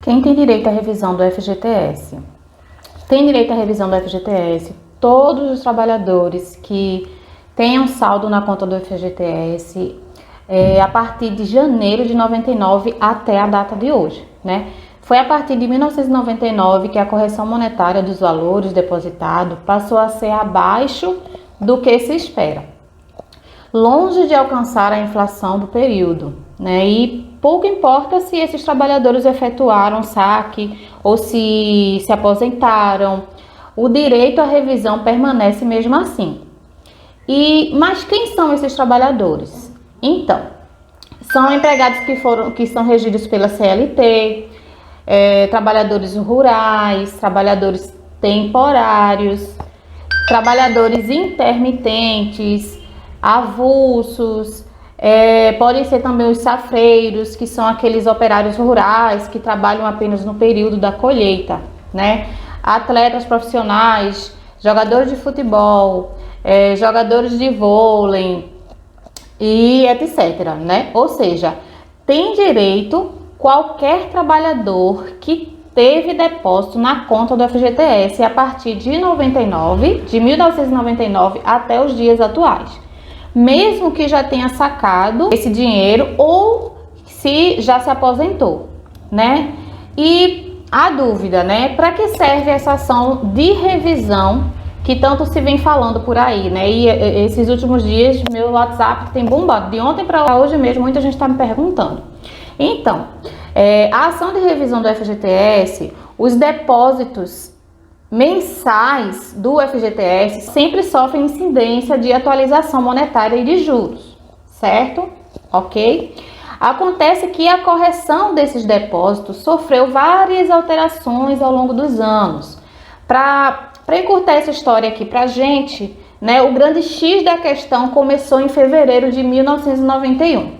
Quem tem direito à revisão do FGTS? Tem direito à revisão do FGTS todos os trabalhadores que tenham saldo na conta do FGTS a partir de janeiro de 99 até a data de hoje, né? Foi a partir de 1999 que a correção monetária dos valores depositados passou a ser abaixo do que se espera, longe de alcançar a inflação do período, né? E pouco importa se esses trabalhadores efetuaram saque ou se aposentaram, o direito à revisão permanece mesmo assim. Mas quem são esses trabalhadores? Então, são empregados que são regidos pela CLT, trabalhadores rurais, trabalhadores temporários, trabalhadores intermitentes, avulsos, podem ser também os safreiros, que são aqueles operários rurais que trabalham apenas no período da colheita, né? Atletas profissionais, jogadores de futebol, jogadores de vôlei e etc, né? Ou seja, tem direito qualquer trabalhador que teve depósito na conta do FGTS a partir de 1999 até os dias atuais, mesmo que já tenha sacado esse dinheiro ou se já se aposentou, né? E a dúvida, né? Para que serve essa ação de revisão que tanto se vem falando por aí, né? E esses últimos dias meu WhatsApp tem bombado, de ontem para hoje mesmo muita gente está me perguntando. Então, a ação de revisão do FGTS, os depósitos mensais do FGTS sempre sofrem incidência de atualização monetária e de juros, certo? Ok? Acontece que a correção desses depósitos sofreu várias alterações ao longo dos anos. Para encurtar essa história aqui para a gente, né, o grande X da questão começou em fevereiro de 1991.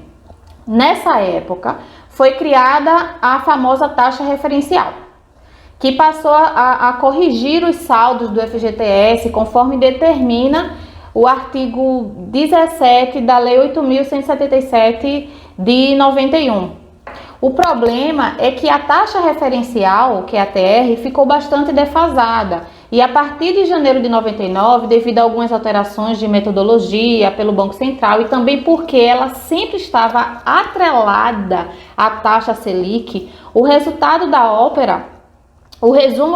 Nessa época, foi criada a famosa taxa referencial, que passou a corrigir os saldos do FGTS conforme determina o artigo 17 da Lei 8.177 de 91. O problema é que a taxa referencial, que é a TR, ficou bastante defasada e a partir de janeiro de 99, devido a algumas alterações de metodologia pelo Banco Central e também porque ela sempre estava atrelada à taxa Selic, o resumo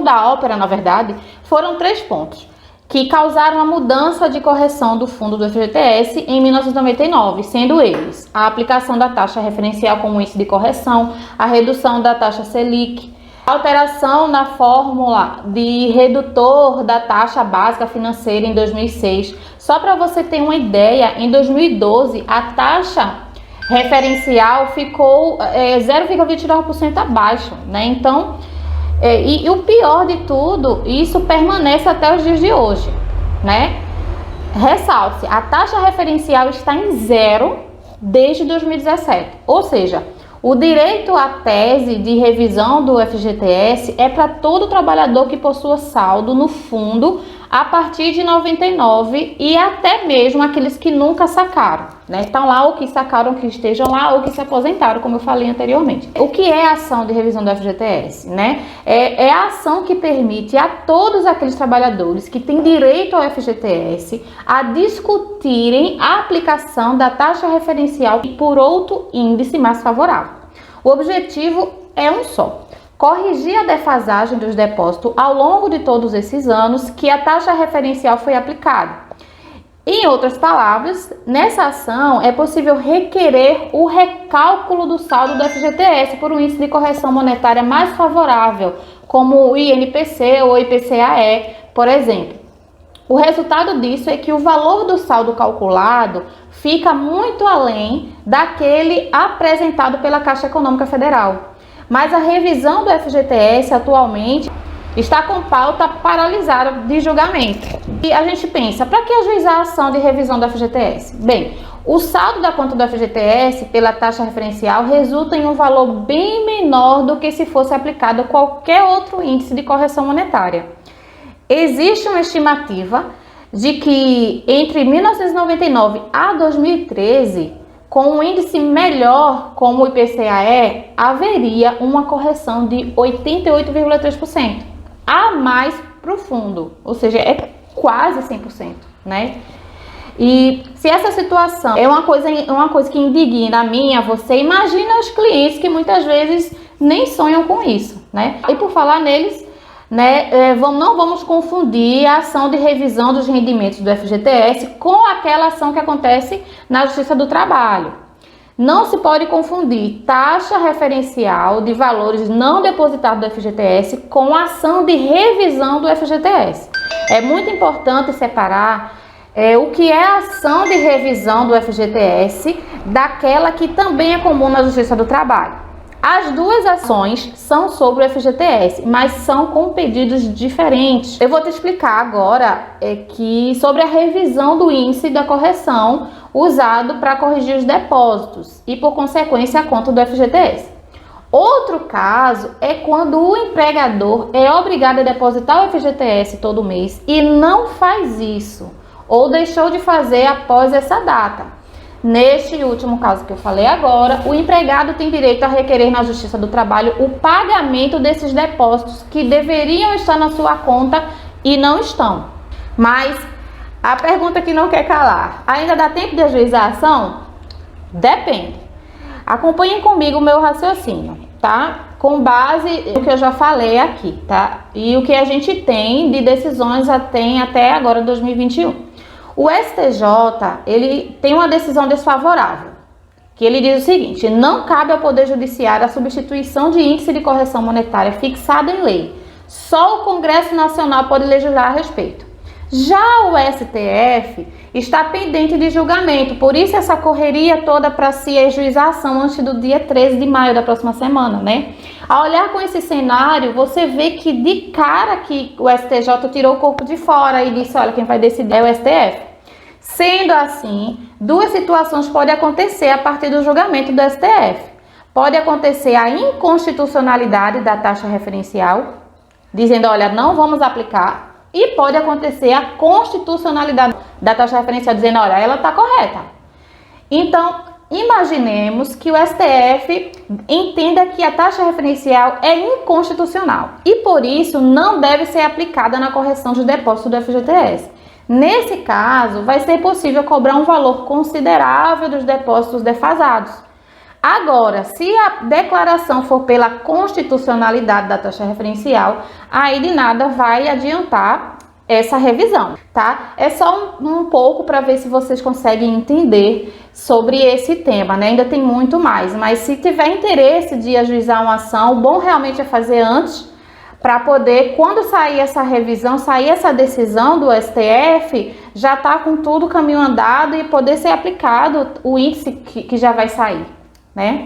da ópera, na verdade, foram 3 pontos que causaram a mudança de correção do fundo do FGTS em 1999, sendo eles a aplicação da taxa referencial como índice de correção, a redução da taxa Selic, a alteração na fórmula de redutor da taxa básica financeira em 2006. Só para você ter uma ideia, em 2012 a taxa referencial ficou 0,29% abaixo, né? Então, e o pior de tudo, isso permanece até os dias de hoje, né? Ressalte-se, a taxa referencial está em zero desde 2017, ou seja, o direito à tese de revisão do FGTS é para todo trabalhador que possua saldo no fundo a partir de 99 e até mesmo aqueles que nunca sacaram, né? Estão lá ou que sacaram, que estejam lá ou que se aposentaram, como eu falei anteriormente. O que é a ação de revisão do FGTS, né? É a ação que permite a todos aqueles trabalhadores que têm direito ao FGTS a discutirem a aplicação da taxa referencial por outro índice mais favorável. O objetivo é um só: corrigir a defasagem dos depósitos ao longo de todos esses anos que a taxa referencial foi aplicada. Em outras palavras, nessa ação é possível requerer o recálculo do saldo do FGTS por um índice de correção monetária mais favorável, como o INPC ou IPCAE, por exemplo. O resultado disso é que o valor do saldo calculado fica muito além daquele apresentado pela Caixa Econômica Federal. Mas a revisão do FGTS atualmente está com pauta paralisada de julgamento. E a gente pensa, para que ajuizar a ação de revisão do FGTS? Bem, o saldo da conta do FGTS pela taxa referencial resulta em um valor bem menor do que se fosse aplicado qualquer outro índice de correção monetária. Existe uma estimativa de que entre 1999 a 2013, com um índice melhor, como o IPCA haveria uma correção de 88,3%, a mais para o fundo, ou seja, é quase 100%, né? E se essa situação é uma coisa que indigna a mim, a você, imagina os clientes que muitas vezes nem sonham com isso, né? E por falar neles, né, não vamos confundir a ação de revisão dos rendimentos do FGTS com aquela ação que acontece na Justiça do Trabalho. Não se pode confundir taxa referencial de valores não depositados do FGTS com a ação de revisão do FGTS. É muito importante separar o que é a ação de revisão do FGTS daquela que também é comum na Justiça do Trabalho. As duas ações são sobre o FGTS, mas são com pedidos diferentes. Eu vou te explicar agora sobre a revisão do índice da correção usado para corrigir os depósitos e, por consequência, a conta do FGTS. Outro caso é quando o empregador é obrigado a depositar o FGTS todo mês e não faz isso, ou deixou de fazer após essa data. Neste último caso que eu falei agora, o empregado tem direito a requerer na Justiça do Trabalho o pagamento desses depósitos que deveriam estar na sua conta e não estão. Mas a pergunta que não quer calar, ainda dá tempo de ajuizar a ação? Depende. Acompanhem comigo o meu raciocínio, tá? Com base no que eu já falei aqui, tá? E o que a gente tem de decisões até agora 2021. O STJ, ele tem uma decisão desfavorável, que ele diz o seguinte: não cabe ao Poder Judiciário a substituição de índice de correção monetária fixado em lei. Só o Congresso Nacional pode legislar a respeito. Já o STF está pendente de julgamento, por isso essa correria toda para se ajuizar a ação antes do dia 13 de maio da próxima semana, né? Ao olhar com esse cenário, você vê que de cara que o STJ tirou o corpo de fora e disse, olha, quem vai decidir é o STF. Sendo assim, duas situações podem acontecer a partir do julgamento do STF. Pode acontecer a inconstitucionalidade da taxa referencial, dizendo, olha, não vamos aplicar. E pode acontecer a constitucionalidade da taxa referencial, dizendo, olha, ela está correta. Então, imaginemos que o STF entenda que a taxa referencial é inconstitucional e, por isso, não deve ser aplicada na correção de depósito do FGTS. Nesse caso, vai ser possível cobrar um valor considerável dos depósitos defasados. Agora, se a declaração for pela constitucionalidade da taxa referencial, aí de nada vai adiantar essa revisão, tá? É só um pouco para ver se vocês conseguem entender sobre esse tema, né? Ainda tem muito mais, mas se tiver interesse de ajuizar uma ação, o bom realmente é fazer antes, para poder, quando sair essa revisão, sair essa decisão do STF, já tá com tudo caminho andado e poder ser aplicado o índice que já vai sair, né?